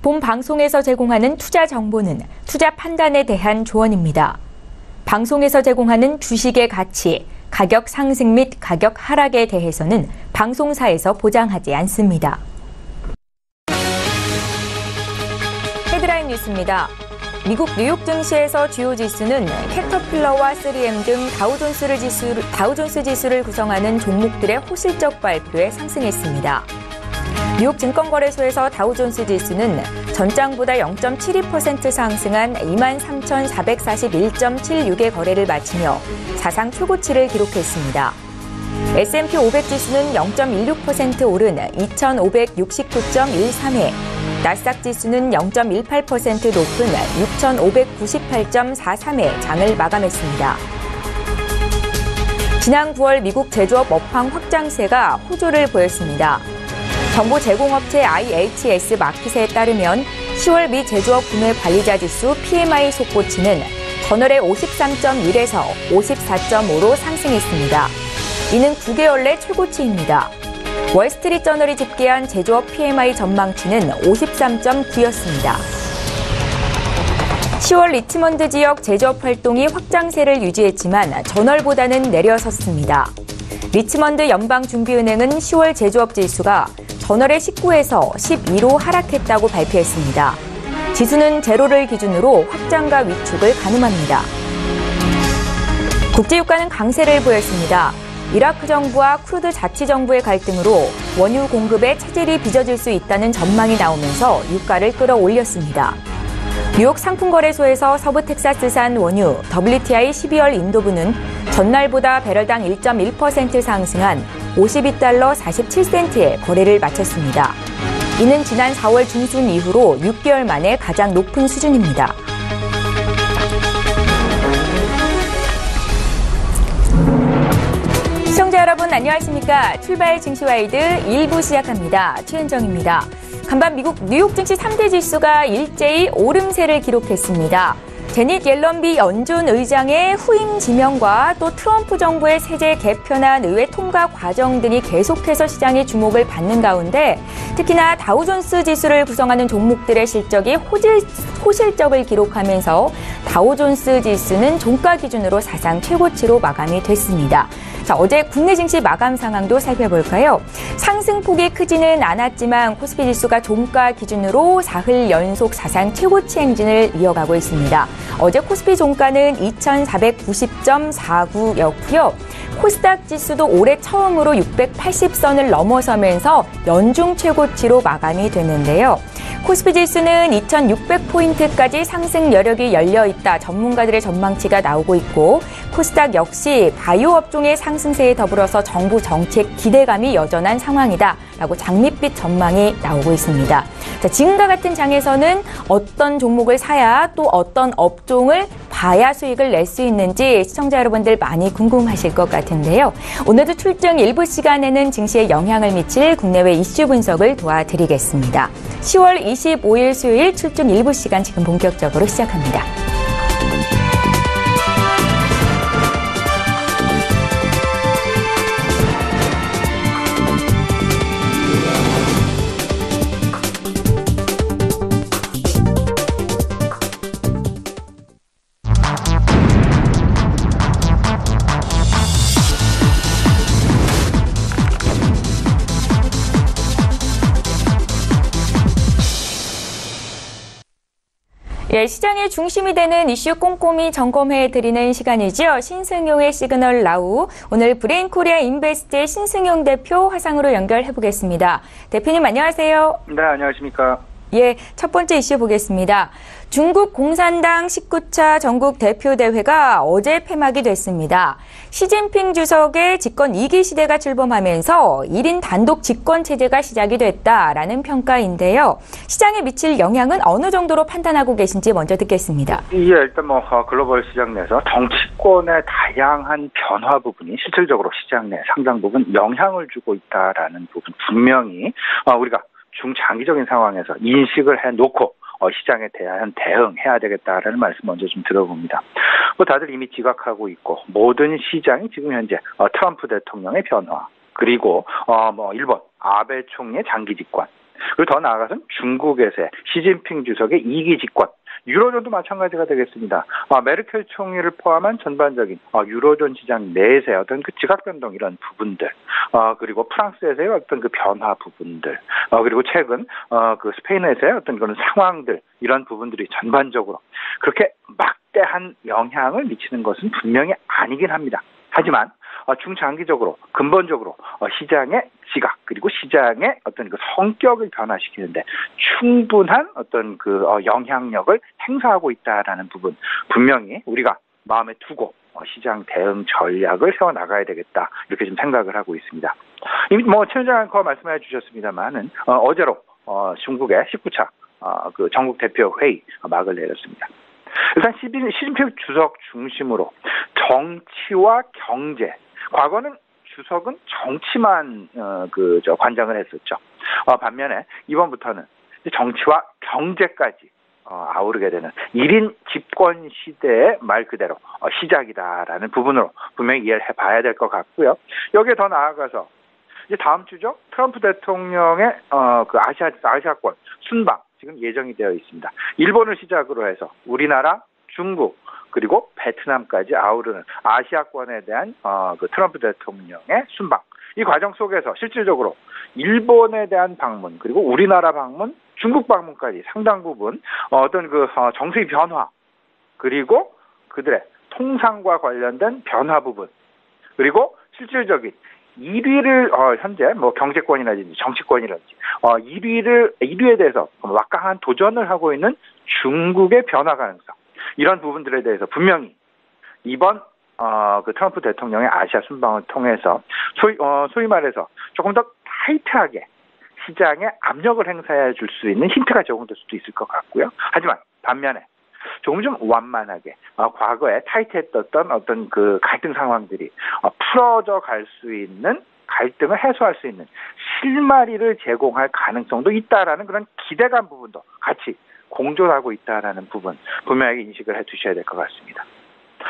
본 방송에서 제공하는 투자 정보는 투자 판단에 대한 조언입니다. 방송에서 제공하는 주식의 가치, 가격 상승 및 가격 하락에 대해서는 방송사에서 보장하지 않습니다. 헤드라인 뉴스입니다. 미국 뉴욕 증시에서 주요 지수는 캐터필러와 3M 등 다우존스 지수를 구성하는 종목들의 호실적 발표에 상승했습니다. 뉴욕 증권거래소에서 다우존스 지수는 전장보다 0.72% 상승한 23,441.76의 거래를 마치며 사상 최고치를 기록했습니다. S&P 500 지수는 0.16% 오른 2,569.13회, 나스닥 지수는 0.18% 높은 6,598.43회 장을 마감했습니다. 지난 9월 미국 제조업 업황 확장세가 호조를 보였습니다. 정보 제공업체 IHS 마켓에 따르면 10월 미 제조업 구매 관리자 지수 PMI 속보치는 전월에 53.1에서 54.5로 상승했습니다. 이는 9개월 내 최고치입니다. 월스트리트저널이 집계한 제조업 PMI 전망치는 53.9였습니다. 10월 리치먼드 지역 제조업 활동이 확장세를 유지했지만 전월보다는 내려섰습니다. 리치먼드 연방준비은행은 10월 제조업 지수가 전월에 19에서 12로 하락했다고 발표했습니다. 지수는 제로를 기준으로 확장과 위축을 가늠합니다. 국제유가는 강세를 보였습니다. 이라크 정부와 쿠르드 자치정부의 갈등으로 원유 공급에 차질이 빚어질 수 있다는 전망이 나오면서 유가를 끌어올렸습니다. 뉴욕 상품거래소에서 서부 텍사스산 원유 WTI 12월 인도분은 전날보다 배럴당 1.1% 상승한 52달러 47센트에 거래를 마쳤습니다. 이는 지난 4월 중순 이후로 6개월 만에 가장 높은 수준입니다. 시청자 여러분 안녕하십니까? 출발 증시와이드 1부 시작합니다. 최은정입니다. 간밤 미국 뉴욕 증시 3대 지수가 일제히 오름세를 기록했습니다. 제닛 옐런비 연준 의장의 후임 지명과 또 트럼프 정부의 세제 개편안 의회 통과 과정 등이 계속해서 시장의 주목을 받는 가운데 특히나 다우존스 지수를 구성하는 종목들의 실적이 호실적을 기록하면서 다우존스 지수는 종가 기준으로 사상 최고치로 마감이 됐습니다. 자, 어제 국내 증시 마감 상황도 살펴볼까요? 상승폭이 크지는 않았지만 코스피 지수가 종가 기준으로 사흘 연속 사상 최고치 행진을 이어가고 있습니다. 어제 코스피 종가는 2,490.49였고요. 코스닥 지수도 올해 처음으로 680선을 넘어서면서 연중 최고치로 마감이 됐는데요. 코스피 지수는 2,600포인트까지 상승 여력이 열려있다. 전문가들의 전망치가 나오고 있고 코스닥 역시 바이오 업종의 상승세에 더불어서 정부 정책 기대감이 여전한 상황이다. 라고 장밋빛 전망이 나오고 있습니다. 자, 지금과 같은 장에서는 어떤 종목을 사야 또 어떤 업종을 봐야 수익을 낼 수 있는지 시청자 여러분들 많이 궁금하실 것 같은데요. 오늘도 출증 일부 시간에는 증시에 영향을 미칠 국내외 이슈 분석을 도와드리겠습니다. 10월 25일 수요일 출증 일부 시간 지금 본격적으로 시작합니다. 예, 시장의 중심이 되는 이슈 꼼꼼히 점검해드리는 시간이죠. 신승용의 시그널 나우. 오늘 브레인코리아 인베스트의 신승용 대표 화상으로 연결해보겠습니다. 대표님 안녕하세요. 네, 안녕하십니까. 예, 첫 번째 이슈 보겠습니다. 중국 공산당 19차 전국 대표대회가 어제 폐막이 됐습니다. 시진핑 주석의 집권 2기 시대가 출범하면서 1인 단독 집권 체제가 시작이 됐다라는 평가인데요. 시장에 미칠 영향은 어느 정도로 판단하고 계신지 먼저 듣겠습니다. 예, 일단 글로벌 시장 내에서 정치권의 다양한 변화 부분이 실질적으로 시장 내 상당 부분 영향을 주고 있다라는 부분 분명히 우리가 중장기적인 상황에서 인식을 해놓고 시장에 대한 대응해야 되겠다라는 말씀 먼저 좀 들어봅니다. 다들 이미 지각하고 있고 모든 시장이 지금 현재 트럼프 대통령의 변화 그리고 일본 아베 총리의 장기 집권 그리고 더 나아가서는 중국에서의 시진핑 주석의 2기 집권, 유로존도 마찬가지가 되겠습니다. 메르켈 총리를 포함한 전반적인 유로존 시장 내에서의 어떤 그 지각 변동 이런 부분들, 그리고 프랑스에서의 어떤 그 변화 부분들, 그리고 최근 그 스페인에서의 어떤 그런 상황들 이런 부분들이 전반적으로 그렇게 막대한 영향을 미치는 것은 분명히 아니긴 합니다. 하지만 중장기적으로 근본적으로 시장의 지각 그리고 시장의 어떤 그 성격을 변화시키는데 충분한 어떤 그 영향력을 행사하고 있다라는 부분 분명히 우리가 마음에 두고 시장 대응 전략을 세워 나가야 되겠다 이렇게 좀 생각을 하고 있습니다. 이미 최 원장 앵커 말씀해 주셨습니다만은 어제로 중국의 19차 그 전국 대표 회의 막을 내렸습니다. 일단 시진핑 주석 중심으로 정치와 경제, 과거는 주석은 정치만 관장을 했었죠. 반면에 이번부터는 정치와 경제까지 아우르게 되는 1인 집권 시대의 말 그대로 시작이다라는 부분으로 분명히 이해를 해봐야 될 것 같고요. 여기에 더 나아가서 이제 다음 주죠. 트럼프 대통령의 그 아시아권 순방 지금 예정이 되어 있습니다. 일본을 시작으로 해서 우리나라, 중국 그리고 베트남까지 아우르는 아시아권에 대한 그 트럼프 대통령의 순방. 이 과정 속에서 실질적으로 일본에 대한 방문 그리고 우리나라 방문, 중국 방문까지 상당 부분 어떤 그 정세의 변화 그리고 그들의 통상과 관련된 변화 부분 그리고 실질적인 1위를 현재 경제권이라든지 정치권이라든지 1위에 대해서 막강한 도전을 하고 있는 중국의 변화 가능성 이런 부분들에 대해서 분명히 이번 그 트럼프 대통령의 아시아 순방을 통해서 소위 말해서 조금 더 타이트하게 시장에 압력을 행사해 줄 수 있는 힌트가 제공될 수도 있을 것 같고요. 하지만 반면에 조금 좀 완만하게 과거에 타이트했던 어떤 그 갈등 상황들이 풀어져 갈 수 있는 갈등을 해소할 수 있는 실마리를 제공할 가능성도 있다라는 그런 기대감 부분도 같이 공존하고 있다라는 부분 분명하게 인식을 해두셔야 될 것 같습니다.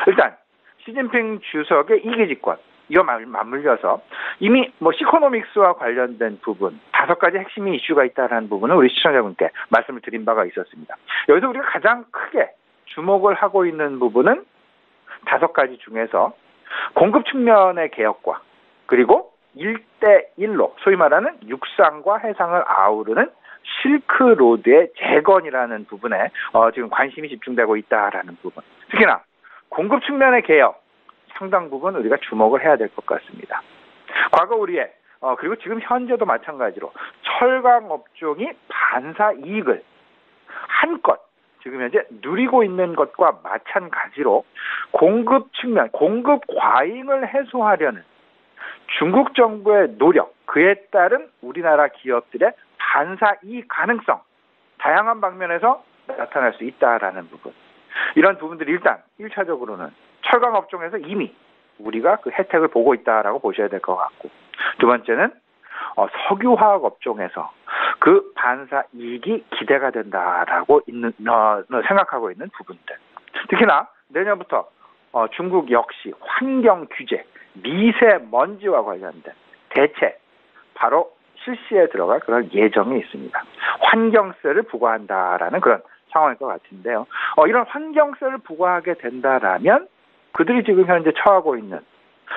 일단 시진핑 주석의 2기 집권 이거 맞물려서 이미 시코노믹스와 관련된 부분 5가지 핵심이 이슈가 있다는 부분은 우리 시청자분께 말씀을 드린 바가 있었습니다. 여기서 우리가 가장 크게 주목을 하고 있는 부분은 5가지 중에서 공급 측면의 개혁과 그리고 1대1로 소위 말하는 육상과 해상을 아우르는 실크로드의 재건이라는 부분에 지금 관심이 집중되고 있다라는 부분. 특히나 공급 측면의 개혁 상당 부분 우리가 주목을 해야 될 것 같습니다. 과거 우리의 그리고 지금 현재도 마찬가지로 철강 업종이 반사 이익을 한껏 지금 현재 누리고 있는 것과 마찬가지로 공급 측면, 공급 과잉을 해소하려는 중국 정부의 노력, 그에 따른 우리나라 기업들의 반사 이익 가능성, 다양한 방면에서 나타날 수 있다라는 부분. 이런 부분들이 일단 1차적으로는 철강 업종에서 이미 우리가 그 혜택을 보고 있다라고 보셔야 될 것 같고, 두 번째는 석유화학 업종에서 그 반사 이익이 기대가 된다라고 생각하고 있는 부분들. 특히나 내년부터 중국 역시 환경 규제, 미세먼지와 관련된 대책 바로 실시에 들어갈 그런 예정이 있습니다. 환경세를 부과한다라는 그런 상황일 것 같은데요. 이런 환경세를 부과하게 된다라면 그들이 지금 현재 처하고 있는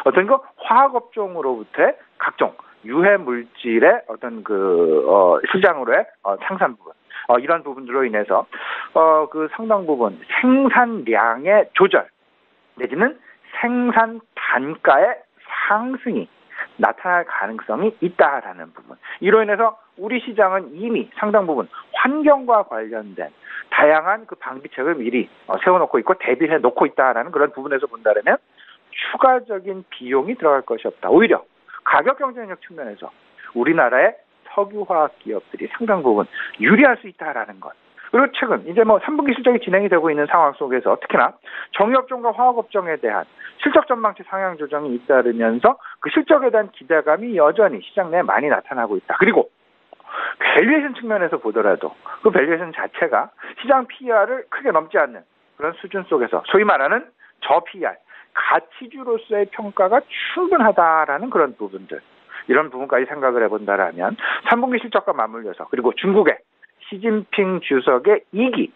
어떤 그 화학업종으로부터의 각종 유해 물질의 어떤 그 시장으로의 상산 부분 이런 부분들로 인해서 그 상당 부분 생산량의 조절 내지는 생산 단가의 상승이 나타날 가능성이 있다라는 부분. 이로 인해서 우리 시장은 이미 상당 부분 환경과 관련된 다양한 그 방비책을 미리 세워놓고 있고 대비해 놓고 있다라는 그런 부분에서 본다면 추가적인 비용이 들어갈 것이 없다. 오히려 가격 경쟁력 측면에서 우리나라의 석유화학 기업들이 상당 부분 유리할 수 있다라는 것. 그리고 최근 이제 3분기 실적이 진행이 되고 있는 상황 속에서 특히나 정유업종과 화학업종에 대한 실적 전망치 상향 조정이 잇따르면서 그 실적에 대한 기대감이 여전히 시장 내에 많이 나타나고 있다. 그리고 밸류에이션 측면에서 보더라도 그 밸류에이션 자체가 시장 PER을 크게 넘지 않는 그런 수준 속에서 소위 말하는 저 PER, 가치주로서의 평가가 충분하다라는 그런 부분들. 이런 부분까지 생각을 해본다라면 3분기 실적과 맞물려서 그리고 중국의 시진핑 주석의 2기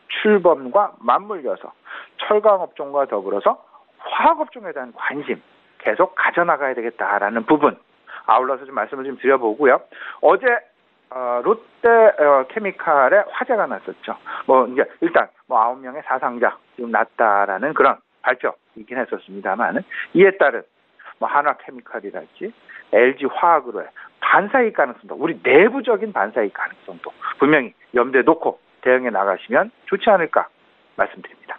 출범과 맞물려서 철강업종과 더불어서 화학업종에 대한 관심 계속 가져나가야 되겠다라는 부분 아울러서 좀 말씀을 좀 드려보고요. 어제 롯데 케미칼에 화재가 났었죠. 이제 일단 9명의 사상자 지금 났다라는 그런 발표이긴 했었습니다만 이에 따른 한화케미칼이랄지 LG 화학으로의 반사이익 가능성도 우리 내부적인 반사이익 가능성도 분명히 염두에 놓고 대응해 나가시면 좋지 않을까 말씀드립니다.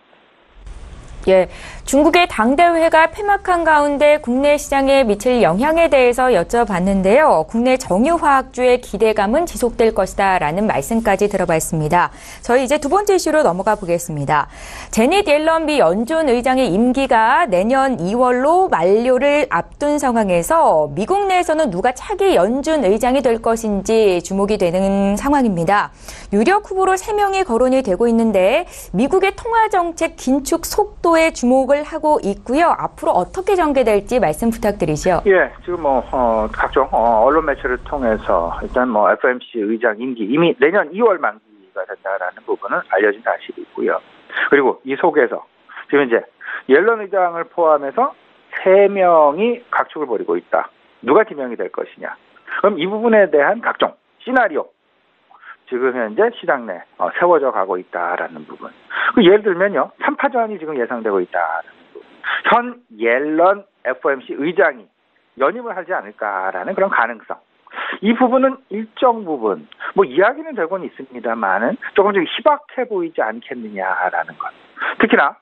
예, 중국의 당대회가 폐막한 가운데 국내 시장에 미칠 영향에 대해서 여쭤봤는데요. 국내 정유화학주의 기대감은 지속될 것이다라는 말씀까지 들어봤습니다. 저희 이제 두 번째 이슈로 넘어가 보겠습니다. 제닛 옐런 미 연준 의장의 임기가 내년 2월로 만료를 앞둔 상황에서 미국 내에서는 누가 차기 연준 의장이 될 것인지 주목이 되는 상황입니다. 유력 후보로 3명이 거론이 되고 있는데 미국의 통화정책 긴축 속도에 주목을 하고 있고요. 앞으로 어떻게 전개될지 말씀 부탁드리죠. 예, 지금 각종 언론 매체를 통해서 일단 FOMC 의장 임기 이미 내년 2월 만기가 된다라는 부분은 알려진 사실이 있고요. 그리고 이 속에서 지금 이제 옐런 의장을 포함해서 3명이 각축을 벌이고 있다. 누가 지명이 될 것이냐. 그럼 이 부분에 대한 각종 시나리오 지금 현재 시장 내 세워져 가고 있다라는 부분. 예를 들면요, 3파전이 지금 예상되고 있다라는 부분. 현 옐런 FOMC 의장이 연임을 하지 않을까라는 그런 가능성. 이 부분은 일정 부분 이야기는 되고는 있습니다만은 조금 좀 희박해 보이지 않겠느냐라는 것. 특히나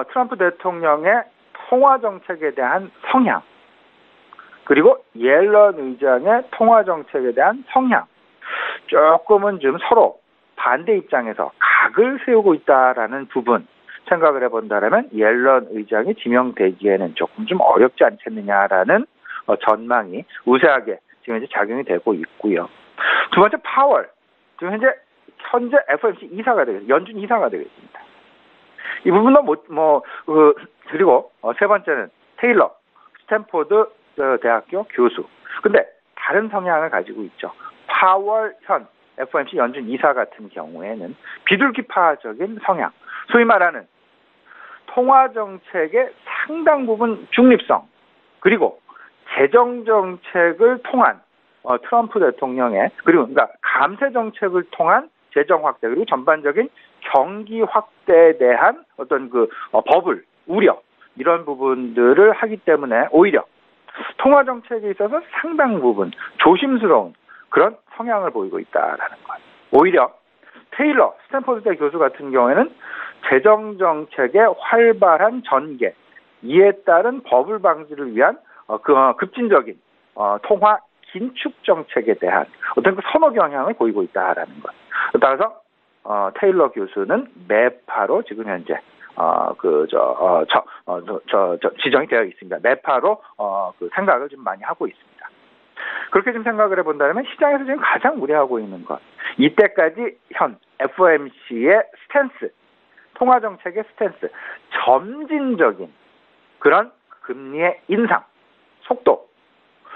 트럼프 대통령의 통화 정책에 대한 성향 그리고 옐런 의장의 통화 정책에 대한 성향. 조금은 좀 서로 반대 입장에서 각을 세우고 있다라는 부분 생각을 해본다면 옐런 의장이 지명되기에는 조금 좀 어렵지 않겠느냐라는 전망이 우세하게 지금 현재 작용이 되고 있고요. 두 번째 파월 지금 현재 FOMC 이사가 되겠습니다. 연준 이사가 되겠습니다. 이 부분도 그리고 세 번째는 테일러 스탠포드 대학교 교수. 근데 다른 성향을 가지고 있죠. 파월 현 FOMC 연준 이사 같은 경우에는 비둘기파적인 성향, 소위 말하는 통화정책의 상당 부분 중립성, 그리고 재정정책을 통한 트럼프 대통령의 그러니까 감세정책을 통한 재정 확대, 그리고 전반적인 경기 확대에 대한 어떤 버블, 우려, 이런 부분들을 하기 때문에 오히려 통화정책에 있어서 상당 부분 조심스러운 그런 성향을 보이고 있다라는 것. 오히려 테일러 스탠포드대 교수 같은 경우에는 재정정책의 활발한 전개, 이에 따른 버블 방지를 위한 급진적인 통화 긴축 정책에 대한 어떤 선호 경향을 보이고 있다라는 것. 따라서 테일러 교수는 매파로 지금 현재 지정이 되어 있습니다. 매파로 생각을 좀 많이 하고 있습니다. 그렇게 좀 생각을 해본다면 시장에서 지금 가장 우려하고 있는 것, 이때까지 현 FOMC의 스탠스, 통화정책의 스탠스, 점진적인 그런 금리의 인상 속도.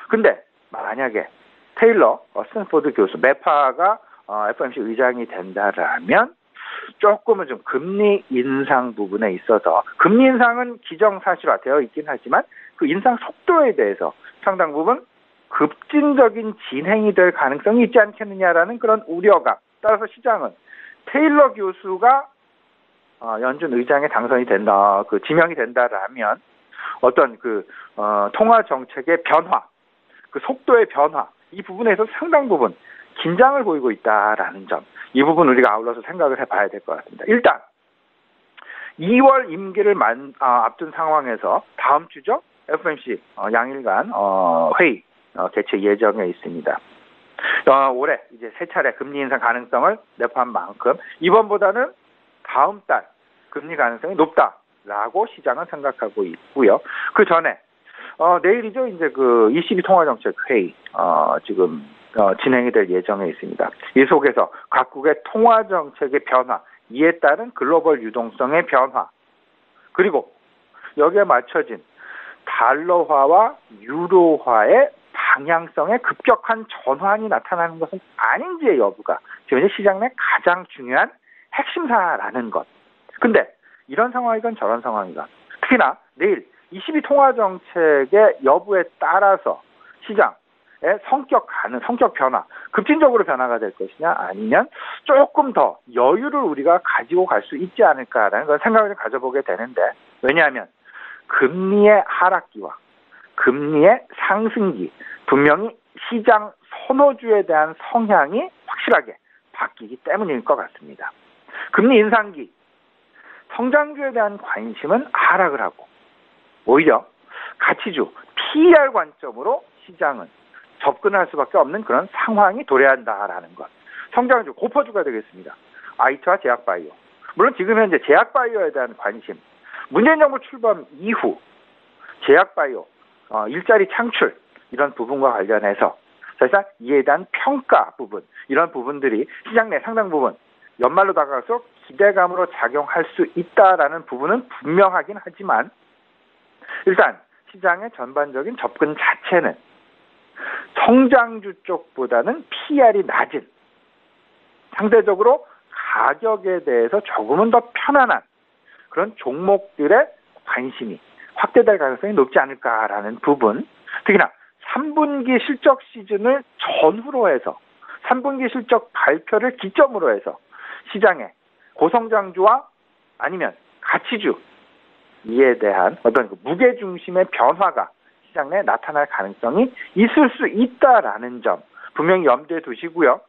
근데 만약에 테일러 스탠포드 교수 매파가 FOMC 의장이 된다라면 조금은 좀 금리 인상 부분에 있어서, 금리 인상은 기정사실화되어 있긴 하지만 그 인상 속도에 대해서 상당 부분 급진적인 진행이 될 가능성이 있지 않겠느냐라는 그런 우려가. 따라서 시장은 테일러 교수가 연준 의장에 당선이 된다, 지명이 된다라면 어떤 통화 정책의 변화, 속도의 변화, 이 부분에서 상당 부분 긴장을 보이고 있다라는 점, 이 부분 우리가 아울러서 생각을 해봐야 될 것 같습니다. 일단 2월 임기를 앞둔 상황에서 다음 주죠, FOMC 양일간 회의 개최 예정에 있습니다. 올해 이제 3차례 금리 인상 가능성을 내포한 만큼 이번보다는 다음 달 금리 가능성이 높다라고 시장은 생각하고 있고요. 그 전에 내일이죠, 이제 ECB 통화정책 회의 지금 진행이 될 예정에 있습니다. 이 속에서 각국의 통화정책의 변화, 이에 따른 글로벌 유동성의 변화, 그리고 여기에 맞춰진 달러화와 유로화의 방향성의 급격한 전환이 나타나는 것은 아닌지의 여부가 지금 이제 시장 내 가장 중요한 핵심사라는 것. 근데 이런 상황이건 저런 상황이건 특히나 내일 ECB 통화정책의 여부에 따라서 시장의 성격 변화, 급진적으로 변화가 될 것이냐 아니면 조금 더 여유를 우리가 가지고 갈 수 있지 않을까라는 그런 생각을 가져보게 되는데, 왜냐하면 금리의 하락기와 금리의 상승기, 분명히 시장 선호주에 대한 성향이 확실하게 바뀌기 때문일 것 같습니다. 금리 인상기, 성장주에 대한 관심은 하락을 하고 오히려 가치주, PER 관점으로 시장은 접근할 수밖에 없는 그런 상황이 도래한다라는 것. 성장주, 고퍼주가 되겠습니다. 아이트와 제약바이오. 물론 지금 현재 제약바이오에 대한 관심, 문재인 정부 출범 이후 제약바이오, 일자리 창출 이런 부분과 관련해서 사실상 이에 대한 평가 부분, 이런 부분들이 시장 내 상당 부분 연말로 다가갈수록 기대감으로 작용할 수 있다라는 부분은 분명하긴 하지만, 일단 시장의 전반적인 접근 자체는 성장주 쪽보다는 PER이 낮은, 상대적으로 가격에 대해서 조금은 더 편안한 그런 종목들의 관심이 확대될 가능성이 높지 않을까라는 부분. 특히나 3분기 실적 시즌을 전후로 해서 3분기 실적 발표를 기점으로 해서 시장의 고성장주와 아니면 가치주 이에 대한 어떤 무게중심의 변화가 시장 내에 나타날 가능성이 있을 수 있다라는 점 분명히 염두에 두시고요.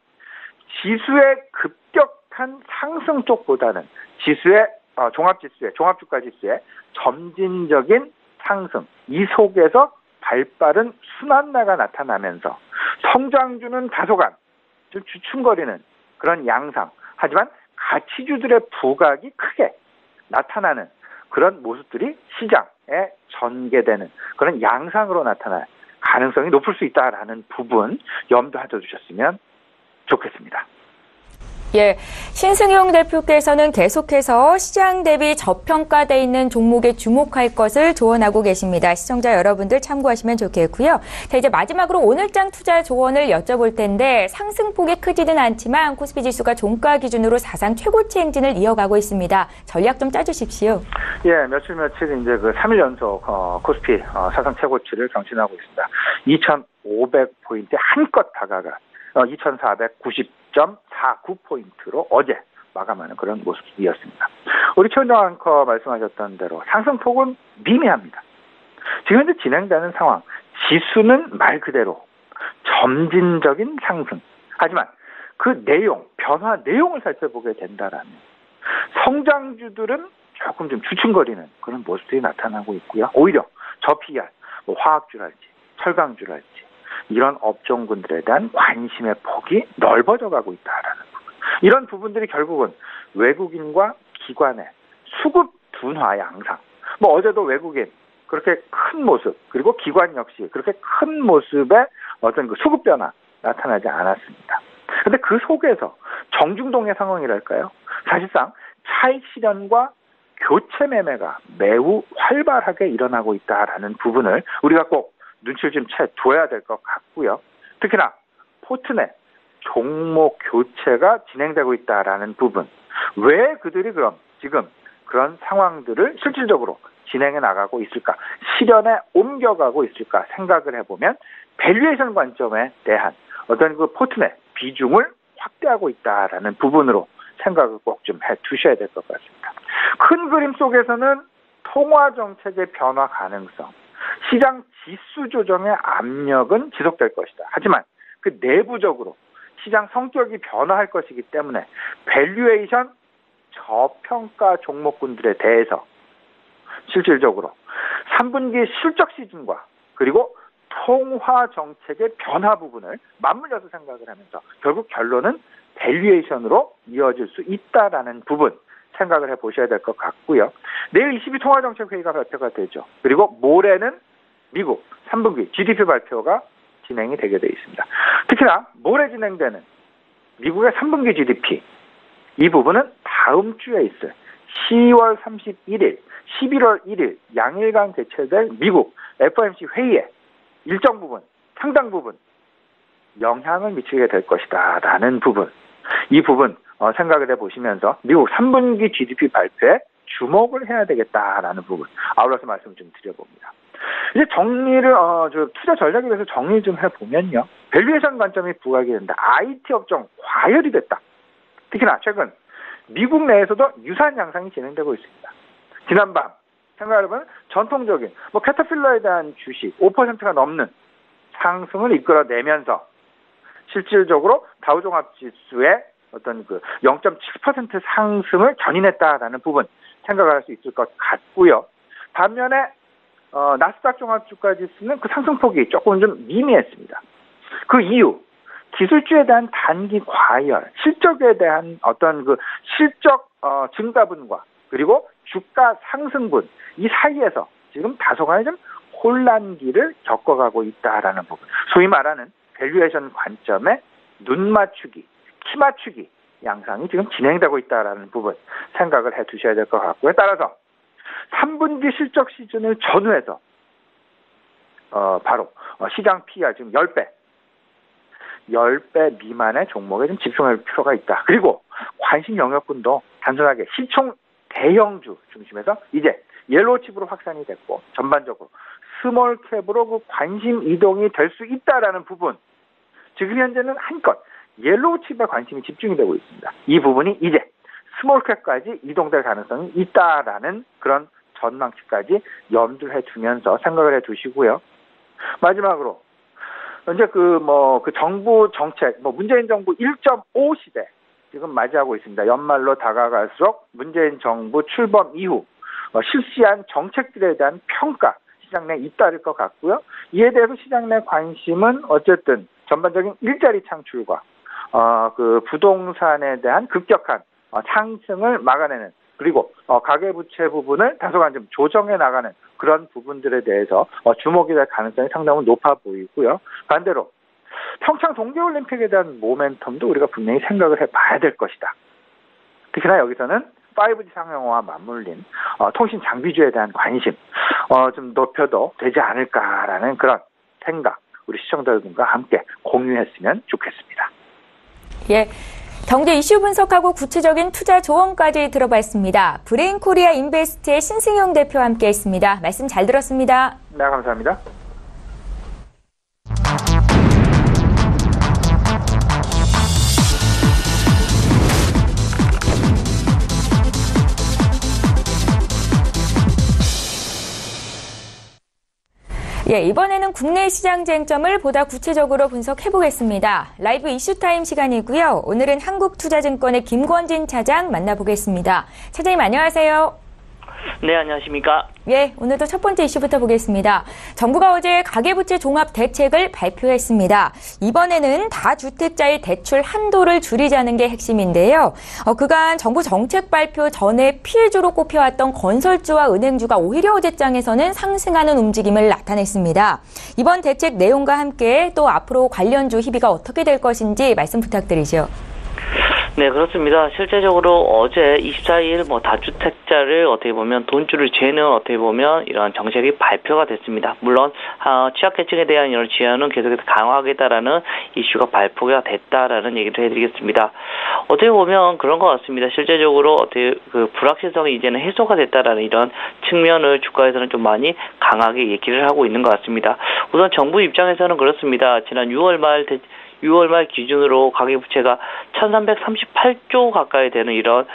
지수의 급격한 상승 쪽보다는 지수의 종합주가 지수의 점진적인 상승, 이 속에서 발빠른 순환매가 나타나면서 성장주는 다소간 좀 주춤거리는 그런 양상, 하지만 가치주들의 부각이 크게 나타나는 그런 모습들이 시장에 전개되는 그런 양상으로 나타날 가능성이 높을 수 있다라는 부분 염두해 두셨으면 좋겠습니다. 예, 신승용 대표께서는 계속해서 시장 대비 저평가돼 있는 종목에 주목할 것을 조언하고 계십니다. 시청자 여러분들 참고하시면 좋겠고요. 자, 이제 마지막으로 오늘장 투자 조언을 여쭤볼 텐데, 상승폭이 크지는 않지만 코스피 지수가 종가 기준으로 사상 최고치 행진을 이어가고 있습니다. 전략 좀 짜주십시오. 예, 며칠 이제 3일 연속 코스피 사상 최고치를 경신하고 있습니다. 2,500포인트 한껏 다가가 2,490.49포인트로 어제 마감하는 그런 모습이었습니다. 우리 최은정 앵커 말씀하셨던 대로 상승폭은 미미합니다. 지금 현재 진행되는 상황, 지수는 말 그대로 점진적인 상승. 하지만 그 내용, 변화 내용을 살펴보게 된다라면 성장주들은 조금 좀 주춤거리는 그런 모습들이 나타나고 있고요. 오히려 저PER, 화학주랄지 철강주랄지 이런 업종군들에 대한 관심의 폭이 넓어져 가고 있다라는 부분. 이런 부분들이 결국은 외국인과 기관의 수급 둔화 양상. 어제도 외국인 그렇게 큰 모습, 그리고 기관 역시 그렇게 큰 모습의 어떤 그 수급 변화 나타나지 않았습니다. 그런데 그 속에서 정중동의 상황이랄까요? 사실상 차익 실현과 교체 매매가 매우 활발하게 일어나고 있다라는 부분을 우리가 꼭 눈치를 좀 채둬야 될 것 같고요. 특히나 포트넷 종목 교체가 진행되고 있다라는 부분. 왜 그들이 그럼 지금 그런 상황들을 실질적으로 진행해 나가고 있을까? 실현에 옮겨가고 있을까? 생각을 해보면 밸류에이션 관점에 대한 어떤 그 포트넷 비중을 확대하고 있다라는 부분으로 생각을 꼭 좀 해두셔야 될 것 같습니다. 큰 그림 속에서는 통화 정책의 변화 가능성, 시장 지수 조정의 압력은 지속될 것이다. 하지만 그 내부적으로 시장 성격이 변화할 것이기 때문에 밸류에이션 저평가 종목군들에 대해서 실질적으로 3분기 실적 시즌과 그리고 통화 정책의 변화 부분을 맞물려서 생각을 하면서 결국 결론은 밸류에이션으로 이어질 수 있다라는 부분 생각을 해보셔야 될 것 같고요. 내일 22 통화정책회의가 발표가 되죠. 그리고 모레는 미국 3분기 GDP 발표가 진행이 되게 되어 있습니다. 특히나 모레 진행되는 미국의 3분기 GDP, 이 부분은 다음 주에 있을 10월 31일, 11월 1일 양일간 개최될 미국 FOMC 회의에 일정 부분 상당 부분 영향을 미치게 될 것이다 라는 부분, 이 부분 생각을 해보시면서 미국 3분기 GDP 발표에 주목을 해야 되겠다라는 부분, 아울러서 말씀을 좀 드려봅니다. 이제 정리를 투자 전략에 대해서 정리 좀 해보면요, 밸류에이션 관점이 부각이 된다. IT 업종 과열이 됐다. 특히나 최근 미국 내에서도 유사한 양상이 진행되고 있습니다. 지난밤 생각해보면 전통적인 캐터필러에 대한 주식 5%가 넘는 상승을 이끌어내면서 실질적으로 다우종합지수의 어떤 0.7% 상승을 견인했다라는 부분 생각을 할 수 있을 것 같고요. 반면에 나스닥 종합주가지수는 그 상승폭이 조금 좀 미미했습니다. 그 이유, 기술주에 대한 단기 과열, 실적에 대한 어떤 실적 증가분과 그리고 주가 상승분, 이 사이에서 지금 다소간의 좀 혼란기를 겪어가고 있다라는 부분, 소위 말하는 밸류에이션 관점의 눈 맞추기, 키 맞추기 양상이 지금 진행되고 있다라는 부분 생각을 해 두셔야 될 것 같고요. 따라서 3분기 실적 시즌을 전후해서 바로 시장 PER 지금 10배 미만의 종목에 좀 집중할 필요가 있다. 그리고 관심 영역군도 단순하게 시총 대형주 중심에서 이제 옐로우칩으로 확산이 됐고 전반적으로 스몰캡으로 관심 이동이 될 수 있다라는 부분, 지금 현재는 한껏 옐로우칩에 관심이 집중이 되고 있습니다. 이 부분이 이제 스몰캡까지 이동될 가능성이 있다라는 그런 전망치까지 염두를 해두면서 생각을 해두시고요. 마지막으로 이제 정부 정책, 문재인 정부 1.5 시대 지금 맞이하고 있습니다. 연말로 다가갈수록 문재인 정부 출범 이후 실시한 정책들에 대한 평가 시장 내에 잇따를 것 같고요. 이에 대해서 시장 내 관심은 어쨌든 전반적인 일자리 창출과 부동산에 대한 급격한 상승을 막아내는, 그리고 가계부채 부분을 다소간 좀 조정해 나가는 그런 부분들에 대해서 주목이 될 가능성이 상당히 높아 보이고요. 반대로 평창 동계올림픽에 대한 모멘텀도 우리가 분명히 생각을 해봐야 될 것이다. 특히나 여기서는 5G 상용화와 맞물린 통신 장비주에 대한 관심 좀 높여도 되지 않을까라는 그런 생각, 우리 시청자분과 함께 공유했으면 좋겠습니다. 예. 경제 이슈 분석하고 구체적인 투자 조언까지 들어봤습니다. 브레인코리아 인베스트의 신승용 대표와 함께했습니다. 말씀 잘 들었습니다. 네, 감사합니다. 예, 이번에는 국내 시장 쟁점을 보다 구체적으로 분석해보겠습니다. 라이브 이슈타임 시간이고요. 오늘은 한국투자증권의 김권진 차장 만나보겠습니다. 차장님 안녕하세요. 네, 안녕하십니까. 예, 오늘도 첫 번째 이슈부터 보겠습니다. 정부가 어제 가계부채 종합 대책을 발표했습니다. 이번에는 다주택자의 대출 한도를 줄이자는 게 핵심인데요. 그간 정부 정책 발표 전에 피해주로 꼽혀왔던 건설주와 은행주가 오히려 어제장에서는 상승하는 움직임을 나타냈습니다. 이번 대책 내용과 함께 또 앞으로 관련주 희비가 어떻게 될 것인지 말씀 부탁드리죠. 네, 그렇습니다. 실제적으로 어제 24일 다주택자를 어떻게 보면 돈줄을 재는 어떻게 보면 이런 정책이 발표가 됐습니다. 물론 취약계층에 대한 이런 지원은 계속해서 강화하겠다라는 이슈가 발표가 됐다라는 얘기를 해드리겠습니다. 어떻게 보면 그런 것 같습니다. 실제적으로 어떻게 불확실성이 이제는 해소가 됐다라는 이런 측면을 주가에서는 좀 많이 강하게 얘기를 하고 있는 것 같습니다. 우선 정부 입장에서는 그렇습니다. 지난 6월 말 기준으로 가계부채가 1338조 가까이 되는 이런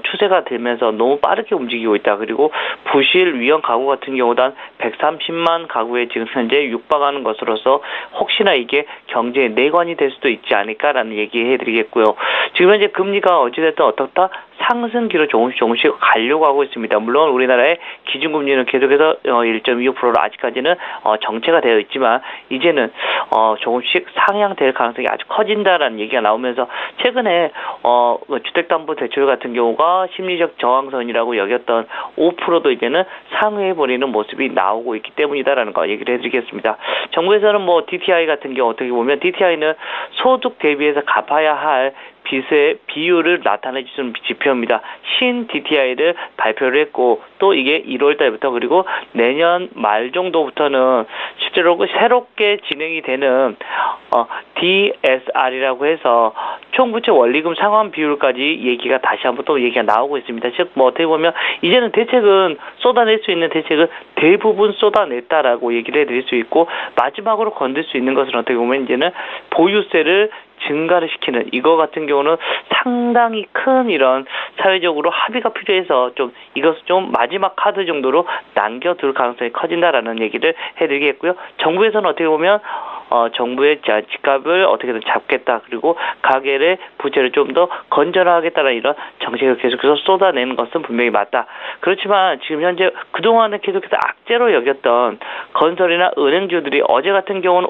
추세가 되면서 너무 빠르게 움직이고 있다. 그리고 부실 위험 가구 같은 경우도 한 130만 가구에 지금 현재 육박하는 것으로서 혹시나 이게 경제의 내관이 될 수도 있지 않을까라는 얘기해드리겠고요. 지금 현재 금리가 어찌됐든 어떻다 상승기로 조금씩 가려고 하고 있습니다. 물론 우리나라의 기준금리는 계속해서 1.25%로 아직까지는 정체가 되어 있지만 이제는 조금씩 상향될 가능성이 아주 커진다라는 얘기가 나오면서 최근에 주택담보대출 같은 경우가 심리적 저항선이라고 여겼던 5%도 이제는 상회해버리는 모습이 나오고 있기 때문이다라는 거 얘기를 해드리겠습니다. 정부에서는 DTI 같은 경우 어떻게 보면 DTI는 소득 대비해서 갚아야 할 빚의 비율을 나타내주는 지표입니다. 신 DTI를 발표를 했고 또 이게 1월 달부터 그리고 내년 말 정도부터는 실제로 새롭게 진행이 되는 DSR이라고 해서 총부채 원리금 상환 비율까지 얘기가 다시 한번 또 얘기가 나오고 있습니다. 즉 뭐 어떻게 보면 이제는 대책은 쏟아낼 수 있는 대책은 대부분 쏟아냈다라고 얘기를 해드릴 수 있고 마지막으로 건들 수 있는 것은 어떻게 보면 이제는 보유세를 증가를 시키는 이거 같은 경우는 상당히 큰 이런 사회적으로 합의가 필요해서 좀 이것을 좀 마지막 카드 정도로 남겨둘 가능성이 커진다라는 얘기를 해드리겠고요. 정부에서는 어떻게 보면 정부의 집값을 어떻게든 잡겠다. 그리고 가계의 부채를 좀 더 건전하겠다는 이런 정책을 계속해서 쏟아내는 것은 분명히 맞다. 그렇지만 지금 현재 그동안은 계속해서 악재로 여겼던 건설이나 은행주들이 어제 같은 경우는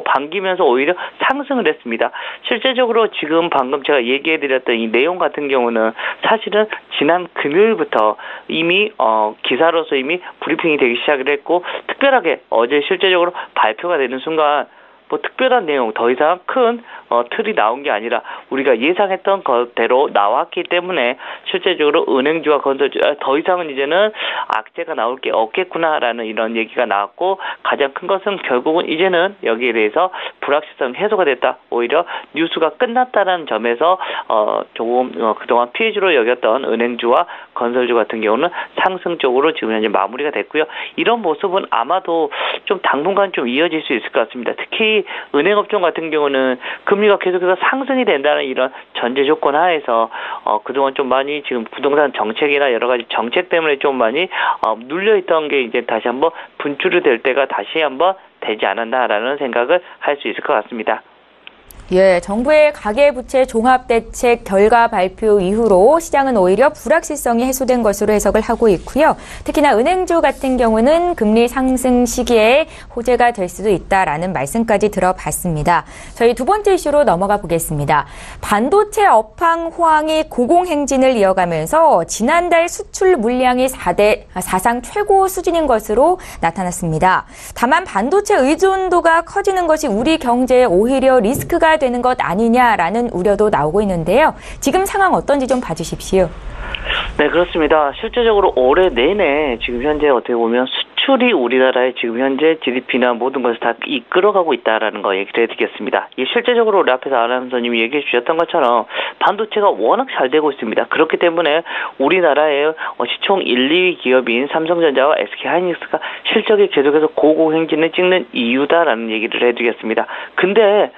반기면서 오히려 상승을 했습니다. 실제적으로 지금 방금 제가 얘기해드렸던 이 내용 같은 경우는 사실은 지난 금요일부터 이미 기사로서 이미 브리핑이 되기 시작을 했고 특별하게 어제 실제적으로 발표가 되는 순간 뭐 특별한 내용 더 이상 큰 틀이 나온 게 아니라 우리가 예상했던 것대로 나왔기 때문에 실제적으로 은행주와 건설주 더 이상은 이제는 악재가 나올 게 없겠구나라는 이런 얘기가 나왔고 가장 큰 것은 결국은 이제는 여기에 대해서 불확실성 해소가 됐다. 오히려 뉴스가 끝났다는 점에서 조금 그동안 피해주로 여겼던 은행주와 건설주 같은 경우는 상승 쪽으로 지금 현재 마무리가 됐고요. 이런 모습은 아마도 좀 당분간 좀 이어질 수 있을 것 같습니다. 특히 은행업종 같은 경우는 금리가 계속해서 상승이 된다는 이런 전제 조건 하에서 그동안 좀 많이 지금 부동산 정책이나 여러 가지 정책 때문에 좀 많이 눌려있던 게 이제 다시 한번 분출이 될 때가 다시 한번 되지 않았나라는 생각을 할 수 있을 것 같습니다. 예, 정부의 가계부채 종합대책 결과 발표 이후로 시장은 오히려 불확실성이 해소된 것으로 해석을 하고 있고요. 특히나 은행주 같은 경우는 금리 상승 시기에 호재가 될 수도 있다라는 말씀까지 들어봤습니다. 저희 두 번째 이슈로 넘어가 보겠습니다. 반도체 업황 호황이 고공행진을 이어가면서 지난달 수출 물량이 사상 최고 수준인 것으로 나타났습니다. 다만 반도체 의존도가 커지는 것이 우리 경제에 오히려 리스크가 되는 것 아니냐라는 우려도 나오고 있는데요. 지금 상황 어떤지 좀 봐주십시오. 네, 그렇습니다. 실제적으로 올해 내내 지금 현재 어떻게 보면 수출이 우리나라의 지금 현재 GDP나 모든 것을 다 이끌어가고 있다라는 거 얘기를 해드리겠습니다. 이 실제적으로 우리 앞에서 아나운서님이 얘기해 주셨던 것처럼 반도체가 워낙 잘 되고 있습니다. 그렇기 때문에 우리나라의 시총 1, 2위 기업인 삼성전자와 SK하이닉스가 실적이 계속해서 고공행진을 찍는 이유다라는 얘기를 해드리겠습니다. 근데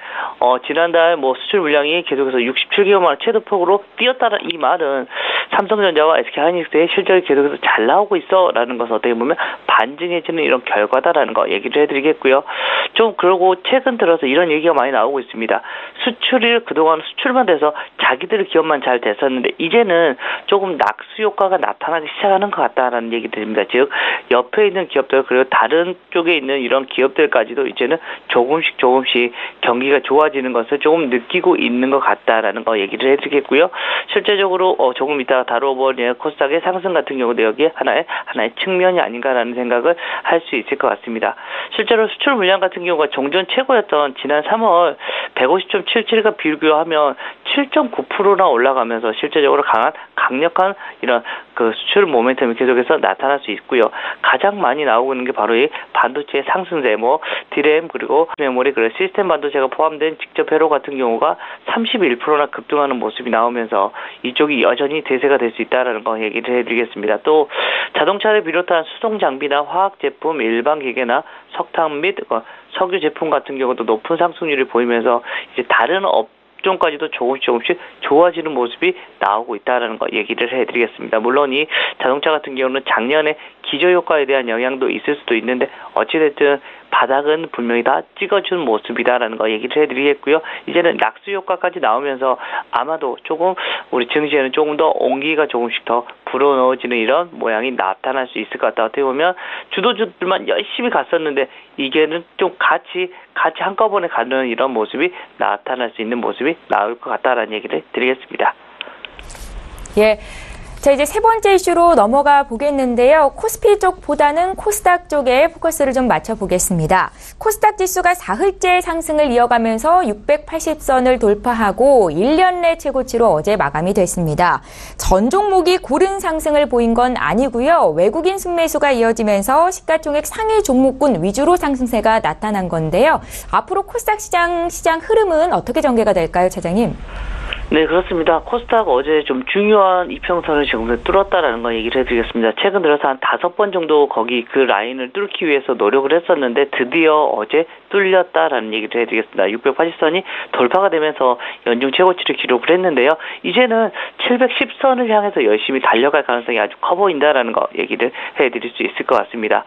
지난달 수출 물량이 계속해서 67개월만 최대폭으로 뛰었다는 이 말은 삼성전자와 SK하이닉스의 실적이 계속해서 잘 나오고 있어라는 것을 어떻게 보면 반증해지는 이런 결과다라는 거 얘기를 해드리겠고요. 좀 그러고 최근 들어서 이런 얘기가 많이 나오고 있습니다. 수출이 그동안 수출만 돼서 자기들 기업만 잘 됐었는데 이제는 조금 낙수 효과가 나타나기 시작하는 것 같다라는 얘기 드립니다. 즉 옆에 있는 기업들 그리고 다른 쪽에 있는 이런 기업들까지도 이제는 조금씩 경기가 좋아지는 것을 조금 느끼고 있는 것 같다라는 거 얘기를 해드리겠고요. 실제적으로 조금 이따 다뤄볼 코스닥의 상승 같은 경우도 여기에 하나의 측면이 아닌가라는 생각을 할 수 있을 것 같습니다. 실제로 수출 물량 같은 경우가 종전 최고였던 지난 3월 150.77과 비교하면 7.9%나 올라가면서 실제적으로 강력한 이런 그 수출 모멘텀이 계속해서 나타날 수 있고요. 가장 많이 나오고 있는 게 바로 이 반도체의 상승세, 디램 그리고 메모리 그리고 시스템 반도체가 포함된 직접 회로 같은 경우가 31%나 급등하는 모습이 나오면서 이쪽이 여전히 대세가 될 수 있다라는 거 얘기를 해드리겠습니다. 또 자동차를 비롯한 수송 장비나 화학 제품, 일반 기계나 석탄 및 석유 제품 같은 경우도 높은 상승률을 보이면서 이제 다른 업종까지도 조금씩 좋아지는 모습이 나오고 있다는 거 얘기를 해드리겠습니다. 물론 이 자동차 같은 경우는 작년에 기저효과에 대한 영향도 있을 수도 있는데 어찌됐든 바닥은 분명히 다 찍어준 모습이다라는 거 얘기를 해드리겠고요. 이제는 낙수 효과까지 나오면서 아마도 조금 우리 증시에는 조금 더 온기가 조금씩 더 불어넣어지는 이런 모양이 나타날 수 있을 것 같다. 어떻게 보면 주도주들만 열심히 갔었는데 이게는 좀 같이 한꺼번에 가는 이런 모습이 나타날 수 있는 모습이 나올 것 같다라는 얘기를 드리겠습니다. 예. 자, 이제 세 번째 이슈로 넘어가 보겠는데요. 코스피 쪽보다는 코스닥 쪽에 포커스를 좀 맞춰보겠습니다. 코스닥 지수가 사흘째 상승을 이어가면서 680선을 돌파하고 1년 내 최고치로 어제 마감이 됐습니다. 전 종목이 고른 상승을 보인 건 아니고요. 외국인 순매수가 이어지면서 시가총액 상위 종목군 위주로 상승세가 나타난 건데요. 앞으로 코스닥 시장 흐름은 어떻게 전개가 될까요, 차장님? 네, 그렇습니다. 코스닥 어제 좀 중요한 이평선을 지금 뚫었다라는 거 얘기를 해드리겠습니다. 최근 들어서 한 5번 정도 거기 그 라인을 뚫기 위해서 노력을 했었는데 드디어 어제 뚫렸다라는 얘기를 해드리겠습니다. 680선이 돌파가 되면서 연중 최고치를 기록을 했는데요. 이제는 710선을 향해서 열심히 달려갈 가능성이 아주 커 보인다라는 거 얘기를 해드릴 수 있을 것 같습니다.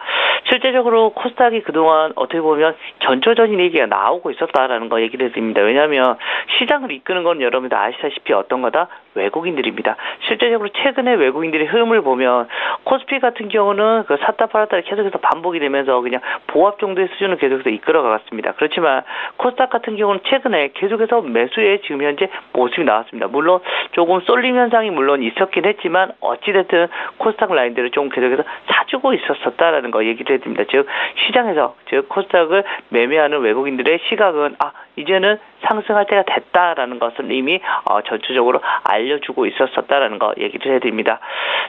실제적으로 코스닥이 그동안 어떻게 보면 견조적인 얘기가 나오고 있었다라는 거 얘기를 해드립니다. 왜냐하면 시장을 이끄는 건 여러분들 아시다시피 어떤 거다? 외국인들입니다. 실제적으로 최근에 외국인들의 흐름을 보면 코스피 같은 경우는 그 샀다 팔았다 계속해서 반복이 되면서 그냥 보합 정도의 수준을 계속해서 이끌어가갔습니다. 그렇지만 코스닥 같은 경우는 최근에 계속해서 매수에 지금 현재 모습이 나왔습니다. 물론 조금 쏠림 현상이 물론 있었긴 했지만 어찌됐든 코스닥 라인들을 좀 계속해서 사주고 있었다라는 거 얘기를 해드립니다. 즉 시장에서 즉 코스닥을 매매하는 외국인들의 시각은 이제는 상승할 때가 됐다라는 것을 이미 전체적으로 알려주고 있었다라는 거 얘기를 해드립니다.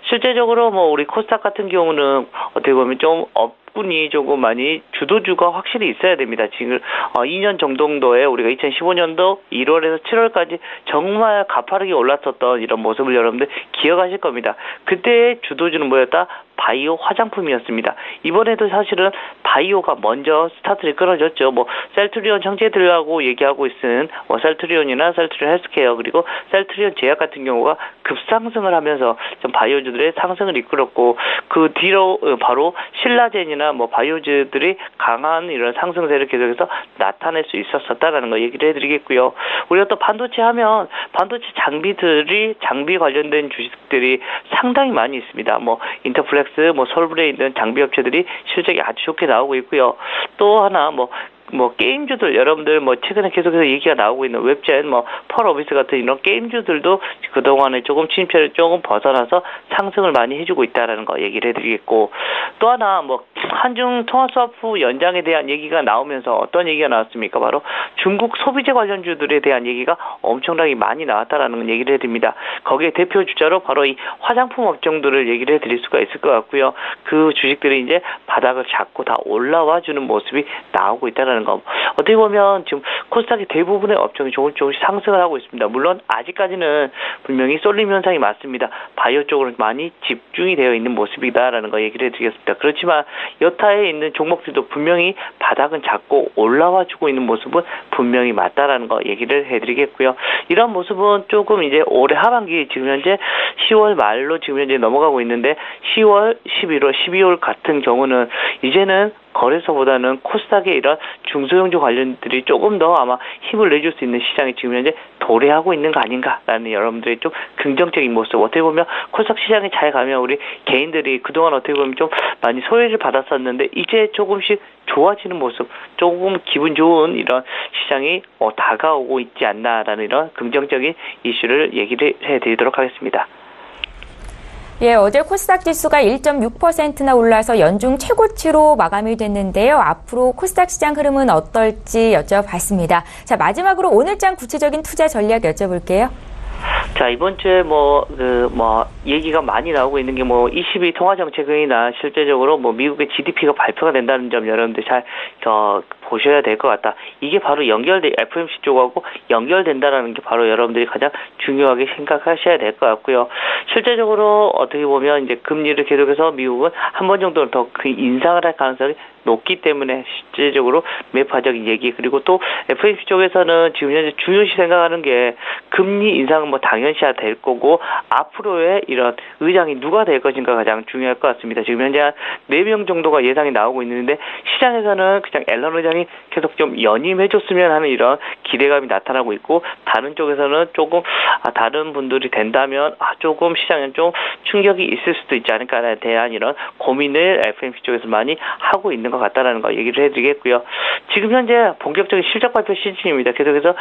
실제적으로 우리 코스닥 같은 경우는 어떻게 보면 좀 업군이 조금 많이 주도주가 확실히 있어야 됩니다. 지금 2년 정도에 우리가 2015년도 1월에서 7월까지 정말 가파르게 올랐었던 이런 모습을 여러분들 기억하실 겁니다. 그때의 주도주는 뭐였다? 바이오 화장품이었습니다. 이번에도 사실은 바이오가 먼저 스타트를 끌어줬죠. 셀트리온 형제들하고 얘기하고 있는 셀트리온이나 셀트리온 헬스케어 그리고 셀트리온 제약 같은 경우가 급상승을 하면서 좀 바이오주들의 상승을 이끌었고 그 뒤로 바로 신라젠이나 바이오주들이 강한 이런 상승세를 계속해서 나타낼 수 있었다라는 거 얘기를 해드리겠고요. 우리가 또 반도체 하면 반도체 장비 관련된 주식들이 상당히 많이 있습니다. 인터플렉스, 서울에 있는 장비 업체들이 실적이 아주 좋게 나오고 있고요. 또 하나 게임주들 여러분들 최근에 계속해서 얘기가 나오고 있는 웹젠 펄어비스 같은 이런 게임주들도 그동안에 조금 침체를 조금 벗어나서 상승을 많이 해주고 있다라는 거 얘기를 해드리겠고 또 하나 한중 통화스와프 연장에 대한 얘기가 나오면서 어떤 얘기가 나왔습니까? 바로 중국 소비재 관련주들에 대한 얘기가 엄청나게 많이 나왔다라는 얘기를 해드립니다. 거기에 대표 주자로 바로 이 화장품 업종들을 얘기를 해드릴 수가 있을 것 같고요. 그 주식들이 이제 바닥을 잡고 다 올라와 주는 모습이 나오고 있다는 거. 어떻게 보면 지금 코스닥의 대부분의 업종이 조금씩 상승을 하고 있습니다. 물론 아직까지는 분명히 쏠림 현상이 맞습니다. 바이오 쪽으로 많이 집중이 되어 있는 모습이다라는 거 얘기를 해드리겠습니다. 그렇지만 여타에 있는 종목들도 분명히 바닥은 잡고 올라와 주고 있는 모습은 분명히 맞다라는 거 얘기를 해드리겠고요. 이런 모습은 조금 이제 올해 하반기 지금 현재 10월 말로 지금 현재 넘어가고 있는데 10월, 11월, 12월 같은 경우는 이제는 거래소보다는 코스닥의 이런 중소형주 관련들이 조금 더 아마 힘을 내줄 수 있는 시장이 지금 현재 도래하고 있는 거 아닌가라는 여러분들의 좀 긍정적인 모습. 어떻게 보면 코스닥 시장이 잘 가면 우리 개인들이 그동안 어떻게 보면 좀 많이 소외를 받았었는데 이제 조금씩 좋아지는 모습, 조금 기분 좋은 이런 시장이 다가오고 있지 않나라는 이런 긍정적인 이슈를 얘기를 해드리도록 하겠습니다. 예, 어제 코스닥 지수가 1.6%나 올라서 연중 최고치로 마감이 됐는데요. 앞으로 코스닥 시장 흐름은 어떨지 여쭤봤습니다. 자, 마지막으로 오늘장 구체적인 투자 전략 여쭤볼게요. 자, 이번 주에 얘기가 많이 나오고 있는 게 22 통화정책회의나 실제적으로 미국의 GDP가 발표가 된다는 점 여러분들 잘 보셔야 될 것 같다. 이게 바로 FOMC 쪽하고 연결된다라는 게 바로 여러분들이 가장 중요하게 생각하셔야 될 것 같고요. 실제적으로 어떻게 보면 이제 금리를 계속해서 미국은 한 번 정도는 더 인상을 할 가능성이 높기 때문에 실제적으로 매파적인 얘기 그리고 또 FOMC 쪽에서는 지금 현재 중요시 생각하는 게 금리 인상은 당연시야 될 거고 앞으로의 이런 의장이 누가 될 것인가 가장 중요할 것 같습니다. 지금 현재 한 4명 정도가 예상이 나오고 있는데 시장에서는 그냥 앨런 의장이 시장이 계속 좀 연임해줬으면 하는 이런 기대감이 나타나고 있고, 다른 쪽에서는 조금 다른 분들이 된다면 조금 시장에 좀 충격이 있을 수도 있지 않을까에 대한 이런 고민을 FMC 쪽에서 많이 하고 있는 것 같다라는 거 얘기를 해드리겠고요. 지금 현재 본격적인 실적 발표 시즌입니다. 계속해서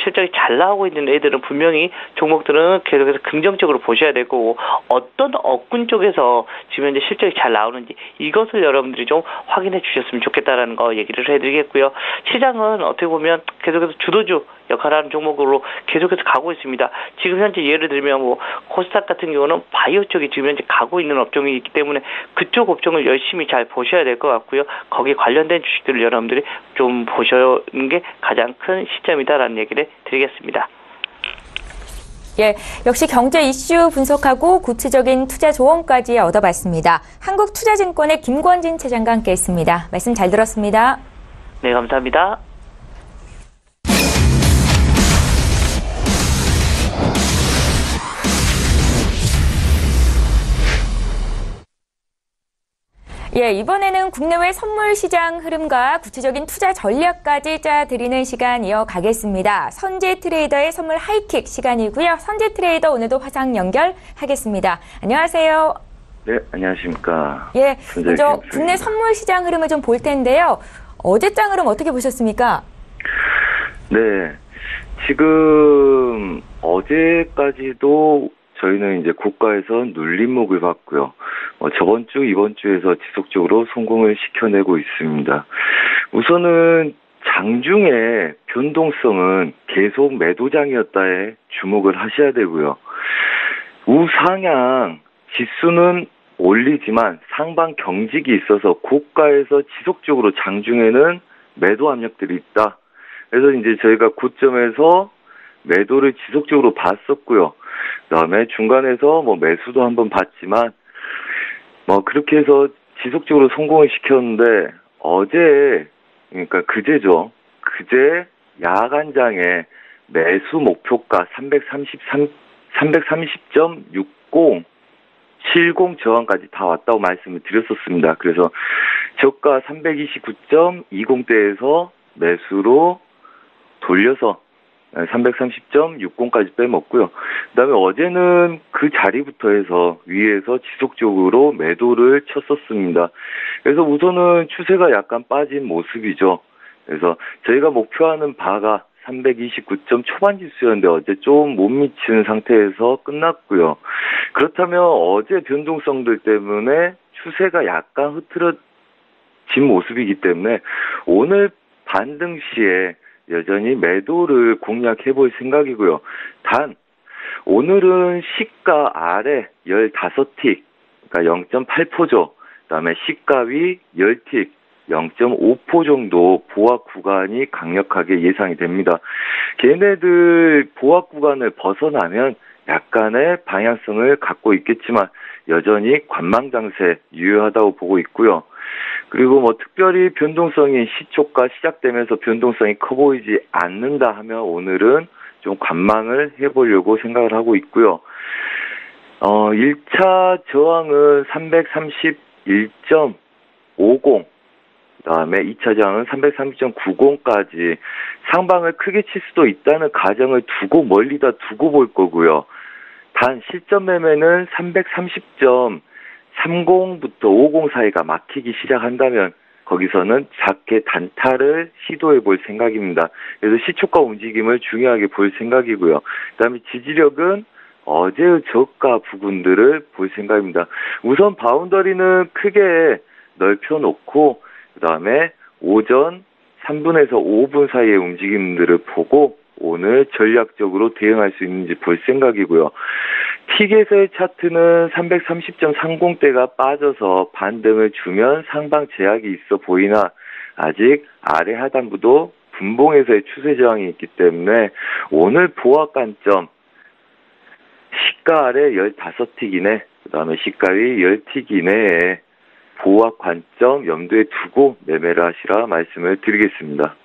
실적이 잘 나오고 있는 애들은 분명히 종목들은 계속해서 긍정적으로 보셔야 될 거고, 어떤 업군 쪽에서 지금 현재 실적이 잘 나오는지 이것을 여러분들이 좀 확인해 주셨으면 좋겠다라는 거 얘기를 해드리겠고요. 시장은 어떻게 보면 계속해서 주도주 역할을 하는 종목으로 계속해서 가고 있습니다. 지금 현재 예를 들면 코스닥 같은 경우는 바이오 쪽이 지금 현재 가고 있는 업종이 있기 때문에 그쪽 업종을 열심히 잘 보셔야 될 것 같고요. 거기에 관련된 주식들을 여러분들이 좀 보시는 게 가장 큰 시점이다라는 얘기를 드리겠습니다. 예, 역시 경제 이슈 분석하고 구체적인 투자 조언까지 얻어봤습니다. 한국투자증권의 김권진 차장과 함께했습니다. 말씀 잘 들었습니다. 네, 감사합니다. 예, 이번에는 국내외 선물 시장 흐름과 구체적인 투자 전략까지 짜드리는 시간 이어가겠습니다. 선재 트레이더의 선물 하이킥 시간이고요. 선재 트레이더 오늘도 화상 연결하겠습니다. 안녕하세요. 네, 안녕하십니까. 예, 먼저 국내 선물 시장 흐름을 좀 볼 텐데요. 어제장 흐름 어떻게 보셨습니까? 네, 지금 어제까지도 저희는 이제 고가에서 눌림목을 봤고요. 저번 주, 이번 주에서 지속적으로 성공을 시켜내고 있습니다. 우선은 장중에 변동성은 계속 매도장이었다에 주목을 하셔야 되고요. 우상향 지수는 올리지만 상방 경직이 있어서 고가에서 지속적으로 장중에는 매도 압력들이 있다. 그래서 이제 저희가 고점에서 매도를 지속적으로 봤었고요. 그다음에 중간에서 매수도 한번 봤지만 그렇게 해서 지속적으로 성공을 시켰는데, 어제, 그러니까 그제죠. 그제 야간장에 매수 목표가 330.60 70 저항까지 다 왔다고 말씀을 드렸었습니다. 그래서 저가 329.20대에서 매수로 돌려서 330.60까지 빼먹고요. 그다음에 어제는 그 자리부터 해서 위에서 지속적으로 매도를 쳤었습니다. 그래서 우선은 추세가 약간 빠진 모습이죠. 그래서 저희가 목표하는 바가 329점 초반 지수였는데 어제 좀 못 미치는 상태에서 끝났고요. 그렇다면 어제 변동성들 때문에 추세가 약간 흐트러진 모습이기 때문에 오늘 반등 시에 여전히 매도를 공략해 볼 생각이고요. 단 오늘은 시가 아래 15틱, 그러니까 0.8포죠. 그다음에 시가 위 10틱, 0.5포 정도 보합 구간이 강력하게 예상이 됩니다. 걔네들 보합 구간을 벗어나면 약간의 방향성을 갖고 있겠지만 여전히 관망 장세 유효하다고 보고 있고요. 그리고 특별히 변동성이 시초가 시작되면서 변동성이 커 보이지 않는다 하면 오늘은 좀 관망을 해보려고 생각을 하고 있고요. 1차 저항은 331.50, 그다음에 2차 저항은 330.90까지 상방을 크게 칠 수도 있다는 가정을 두고 멀리다 두고 볼 거고요. 단 실전 매매는 330.30부터 50 사이가 막히기 시작한다면 거기서는 작게 단타를 시도해 볼 생각입니다. 그래서 시초가 움직임을 중요하게 볼 생각이고요. 그다음에 지지력은 어제의 저가 부분들을 볼 생각입니다. 우선 바운더리는 크게 넓혀놓고 그다음에 오전 3분에서 5분 사이의 움직임들을 보고 오늘 전략적으로 대응할 수 있는지 볼 생각이고요. T겟의 차트는 330.30대가 빠져서 반등을 주면 상방 제약이 있어 보이나 아직 아래 하단부도 분봉에서의 추세 저항이 있기 때문에 오늘 보합 관점 시가 아래 15틱 이내, 그다음에 시가 위 10틱 이내에 보합 관점 염두에 두고 매매를 하시라 말씀을 드리겠습니다.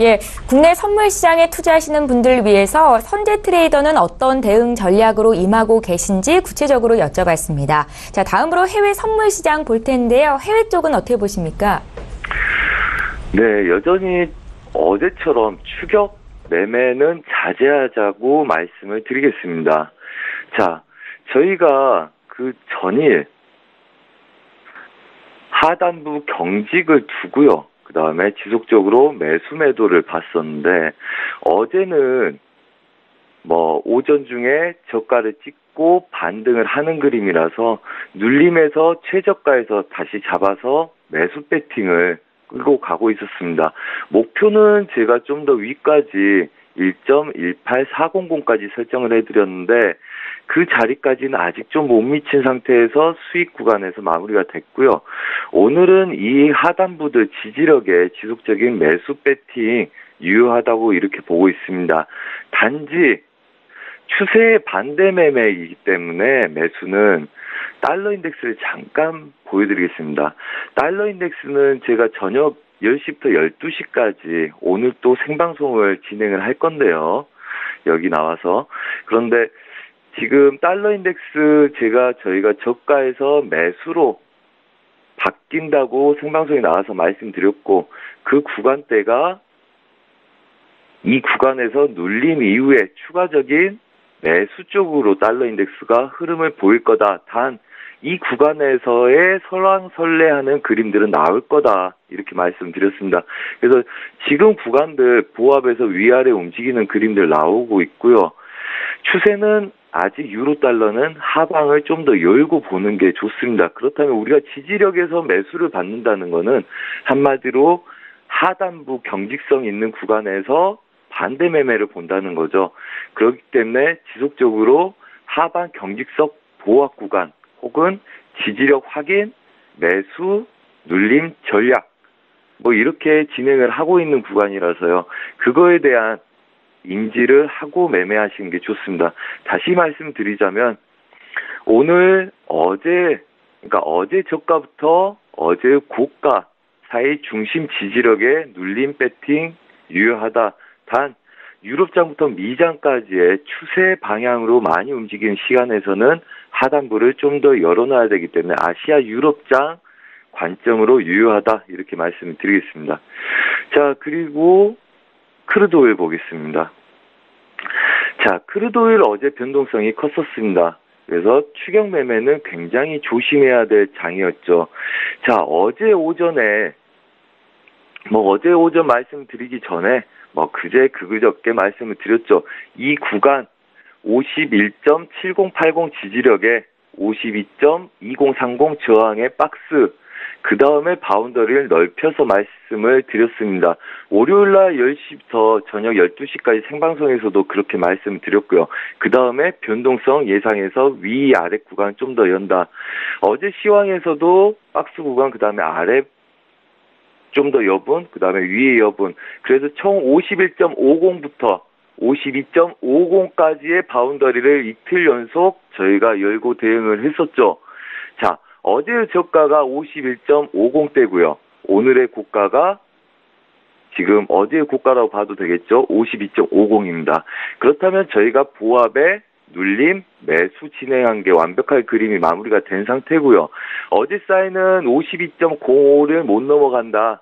예, 국내 선물 시장에 투자하시는 분들을 위해서 선재 트레이더는 어떤 대응 전략으로 임하고 계신지 구체적으로 여쭤봤습니다. 자, 다음으로 해외 선물 시장 볼 텐데요. 해외 쪽은 어떻게 보십니까? 네, 여전히 어제처럼 추격 매매는 자제하자고 말씀을 드리겠습니다. 자, 저희가 그 전일 하단부 경직을 두고요. 그 다음에 지속적으로 매수 매도를 봤었는데, 어제는 오전 중에 저가를 찍고 반등을 하는 그림이라서 눌림에서 최저가에서 다시 잡아서 매수 배팅을 끌고 가고 있었습니다. 목표는 제가 좀 더 위까지 1.18400까지 설정을 해드렸는데, 그 자리까지는 아직 좀 못 미친 상태에서 수익 구간에서 마무리가 됐고요. 오늘은 이 하단부들 지지력에 지속적인 매수 배팅 유효하다고 이렇게 보고 있습니다. 단지 추세의 반대 매매이기 때문에 매수는 달러 인덱스를 잠깐 보여드리겠습니다. 달러 인덱스는 제가 저녁 10시부터 12시까지 오늘 또 생방송을 진행을 할 건데요. 여기 나와서. 그런데 지금 달러 인덱스 저희가 저가에서 매수로 바뀐다고 생방송에 나와서 말씀드렸고, 그 구간대가 이 구간에서 눌림 이후에 추가적인 매수 쪽으로 달러 인덱스가 흐름을 보일 거다. 단 이 구간에서의 설왕설래하는 그림들은 나올 거다. 이렇게 말씀드렸습니다. 그래서 지금 구간들 보합에서 위아래 움직이는 그림들 나오고 있고요. 추세는 아직 유로 달러는 하방을 좀 더 열고 보는 게 좋습니다. 그렇다면 우리가 지지력에서 매수를 받는다는 것은 한마디로 하단부 경직성 있는 구간에서 반대 매매를 본다는 거죠. 그렇기 때문에 지속적으로 하방 경직성 보합 구간 혹은 지지력 확인, 매수, 눌림 전략 이렇게 진행을 하고 있는 구간이라서요. 그거에 대한 인지를 하고 매매하시는 게 좋습니다. 다시 말씀드리자면 어제 저가부터 어제 고가 사이 중심 지지력의 눌림 배팅 유효하다. 단 유럽장부터 미장까지의 추세 방향으로 많이 움직이는 시간에서는 하단부를 좀 더 열어놔야 되기 때문에 아시아 유럽장 관점으로 유효하다. 이렇게 말씀을 드리겠습니다. 자, 그리고 크루드 오일 보겠습니다. 자, 크루드 오일 어제 변동성이 컸었습니다. 그래서 추격 매매는 굉장히 조심해야 될 장이었죠. 자, 어제 오전 말씀드리기 전에 그저께 말씀을 드렸죠. 이 구간 51.7080 지지력에 52.2030 저항의 박스, 그 다음에 바운더리를 넓혀서 말씀을 드렸습니다. 월요일날 10시부터 저녁 12시까지 생방송에서도 그렇게 말씀을 드렸고요. 그 다음에 변동성 예상해서 위아래 구간 좀 더 연다. 어제 시황에서도 박스 구간, 그 다음에 아래 좀 더 여분, 그 다음에 위에 여분. 그래서 총 51.50부터 52.50까지의 바운더리를 이틀 연속 저희가 열고 대응을 했었죠. 자, 어제의 저가가 51.50대고요. 오늘의 고가가 지금 어제의 고가라고 봐도 되겠죠. 52.50입니다. 그렇다면 저희가 보합에 눌림, 매수 진행한 게 완벽하게 그림이 마무리가 된 상태고요. 어제 사인은 52.05를 못 넘어간다.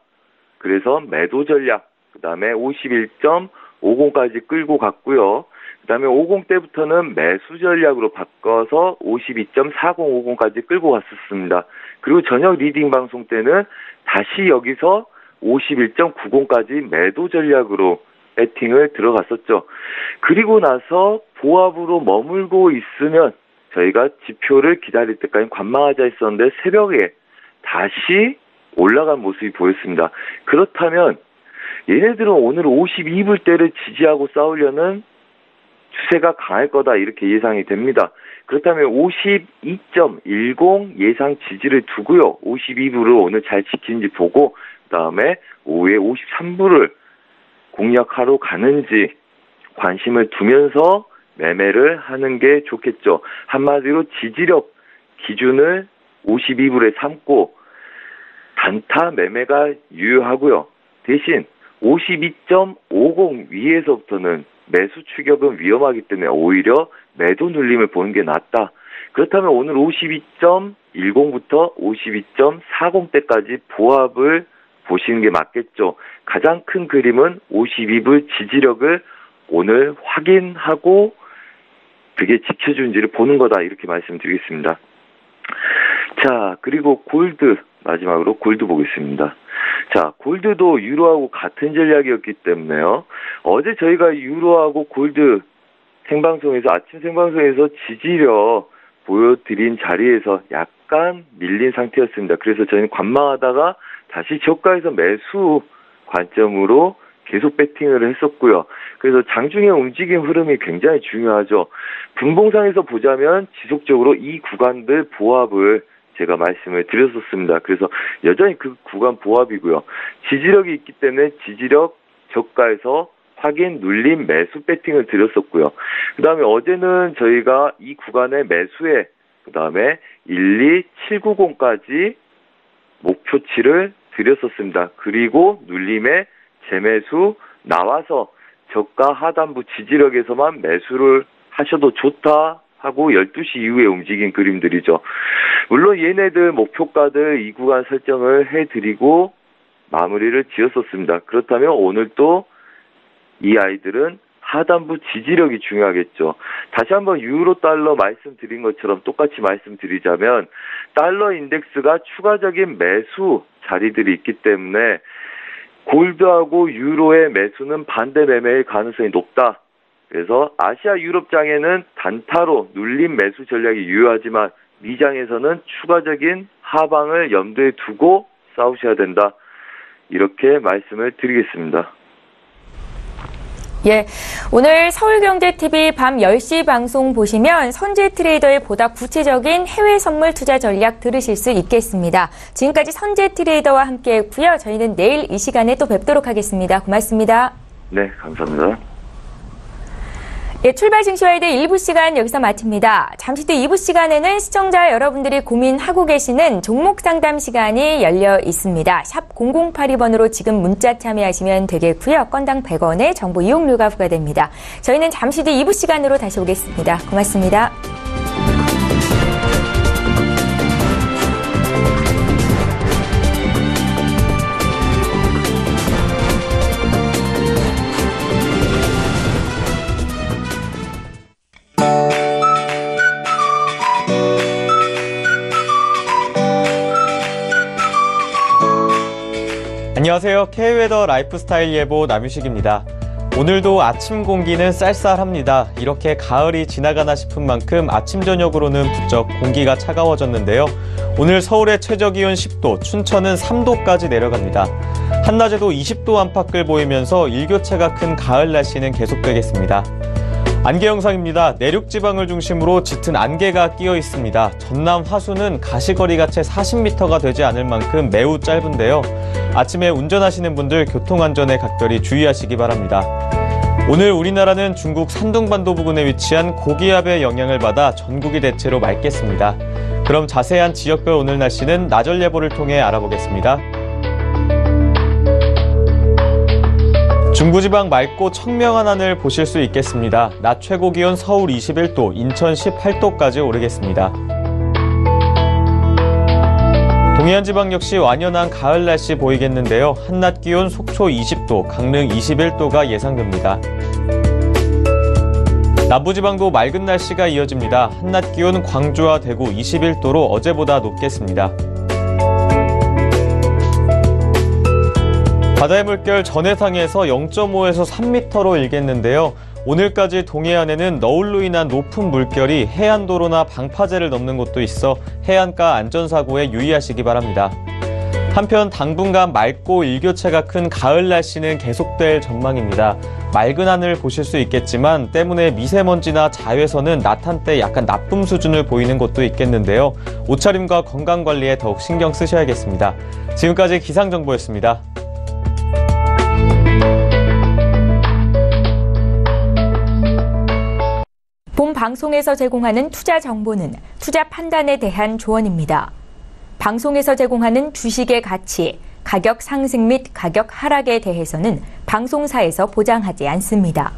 그래서 매도 전략, 그 다음에 51.50까지 끌고 갔고요. 그 다음에 50대부터는 매수 전략으로 바꿔서 52.4050까지 끌고 갔었습니다. 그리고 저녁 리딩 방송 때는 다시 여기서 51.90까지 매도 전략으로 배팅을 들어갔었죠. 그리고 나서 보합으로 머물고 있으면 저희가 지표를 기다릴 때까지 관망하자 했었는데 새벽에 다시 올라간 모습이 보였습니다. 그렇다면 얘네들은 오늘 52불대를 지지하고 싸우려는 추세가 강할 거다 이렇게 예상이 됩니다. 그렇다면 52.10 예상 지지를 두고요. 52불을 오늘 잘 지키는지 보고 그 다음에 오후에 53불을 공략하러 가는지 관심을 두면서 매매를 하는 게 좋겠죠. 한마디로 지지력 기준을 52불에 삼고 단타 매매가 유효하고요. 대신 52.50 위에서부터는 매수 추격은 위험하기 때문에 오히려 매도 눌림을 보는 게 낫다. 그렇다면 오늘 52.10부터 52.40대까지 보합을 보시는 게 맞겠죠. 가장 큰 그림은 52불 지지력을 오늘 확인하고 그게 지켜준지를 보는 거다 이렇게 말씀드리겠습니다. 자, 그리고 골드, 마지막으로 골드 보겠습니다. 자, 골드도 유로하고 같은 전략이었기 때문에요. 어제 저희가 유로하고 골드 생방송에서, 아침 생방송에서 지지력 보여드린 자리에서 약간 밀린 상태였습니다. 그래서 저희는 관망하다가 다시 저가에서 매수 관점으로 계속 배팅을 했었고요. 그래서 장중의 움직임 흐름이 굉장히 중요하죠. 분봉상에서 보자면 지속적으로 이 구간들 보합을 제가 말씀을 드렸었습니다. 그래서 여전히 그 구간 보합이고요. 지지력이 있기 때문에 지지력 저가에서 확인, 눌림, 매수 배팅을 드렸었고요. 그 다음에 어제는 저희가 이 구간의 매수에 그 다음에 12790까지 목표치를 드렸었습니다. 그리고 눌림에 재매수 나와서 저가 하단부 지지력에서만 매수를 하셔도 좋다 하고 12시 이후에 움직인 그림들이죠. 물론 얘네들 목표가들 이 구간 설정을 해드리고 마무리를 지었었습니다. 그렇다면 오늘 또 이 아이들은 하단부 지지력이 중요하겠죠. 다시 한번 유로 달러 말씀드린 것처럼 똑같이 말씀드리자면 달러 인덱스가 추가적인 매수 자리들이 있기 때문에 골드하고 유로의 매수는 반대 매매의 가능성이 높다. 그래서 아시아 유럽장에는 단타로 눌림 매수 전략이 유효하지만 미장에서는 추가적인 하방을 염두에 두고 싸우셔야 된다. 이렇게 말씀을 드리겠습니다. 예, 오늘 서울경제TV 밤 10시 방송 보시면 선재 트레이더의 보다 구체적인 해외 선물 투자 전략 들으실 수 있겠습니다. 지금까지 선재 트레이더와 함께했고요. 저희는 내일 이 시간에 또 뵙도록 하겠습니다. 고맙습니다. 네, 감사합니다. 예, 출발 증시와이드 1부 시간 여기서 마칩니다. 잠시 뒤 2부 시간에는 시청자 여러분들이 고민하고 계시는 종목 상담 시간이 열려 있습니다. 샵 0082번으로 지금 문자 참여하시면 되겠고요. 건당 100원의 정보 이용료가 부과됩니다. 저희는 잠시 뒤 2부 시간으로 다시 오겠습니다. 고맙습니다. 안녕하세요. K웨더 라이프스타일 예보 남유식입니다. 오늘도 아침 공기는 쌀쌀합니다. 이렇게 가을이 지나가나 싶은 만큼 아침 저녁으로는 부쩍 공기가 차가워졌는데요. 오늘 서울의 최저기온 10도, 춘천은 3도까지 내려갑니다. 한낮에도 20도 안팎을 보이면서 일교차가 큰 가을 날씨는 계속되겠습니다. 안개 영상입니다. 내륙 지방을 중심으로 짙은 안개가 끼어 있습니다. 전남 화수는 가시거리가 채 40m가 되지 않을 만큼 매우 짧은데요. 아침에 운전하시는 분들 교통안전에 각별히 주의하시기 바랍니다. 오늘 우리나라는 중국 산둥반도 부근에 위치한 고기압의 영향을 받아 전국이 대체로 맑겠습니다. 그럼 자세한 지역별 오늘 날씨는 나절 예보를 통해 알아보겠습니다. 중부지방 맑고 청명한 하늘 보실 수 있겠습니다. 낮 최고 기온 서울 21도, 인천 18도까지 오르겠습니다. 동해안 지방 역시 완연한 가을 날씨 보이겠는데요. 한낮 기온 속초 20도, 강릉 21도가 예상됩니다. 남부지방도 맑은 날씨가 이어집니다. 한낮 기온 광주와 대구 21도로 어제보다 높겠습니다. 바다의 물결 전해상에서 0.5에서 3m로 일겠는데요. 오늘까지 동해안에는 너울로 인한 높은 물결이 해안도로나 방파제를 넘는 곳도 있어 해안가 안전사고에 유의하시기 바랍니다. 한편 당분간 맑고 일교차가 큰 가을 날씨는 계속될 전망입니다. 맑은 하늘 보실 수 있겠지만 때문에 미세먼지나 자외선은 낮 한때 약간 나쁨 수준을 보이는 곳도 있겠는데요. 옷차림과 건강관리에 더욱 신경 쓰셔야겠습니다. 지금까지 기상정보였습니다. 본 방송에서 제공하는 투자 정보는 투자 판단에 대한 조언입니다. 방송에서 제공하는 주식의 가치, 가격 상승 및 가격 하락에 대해서는 방송사에서 보장하지 않습니다.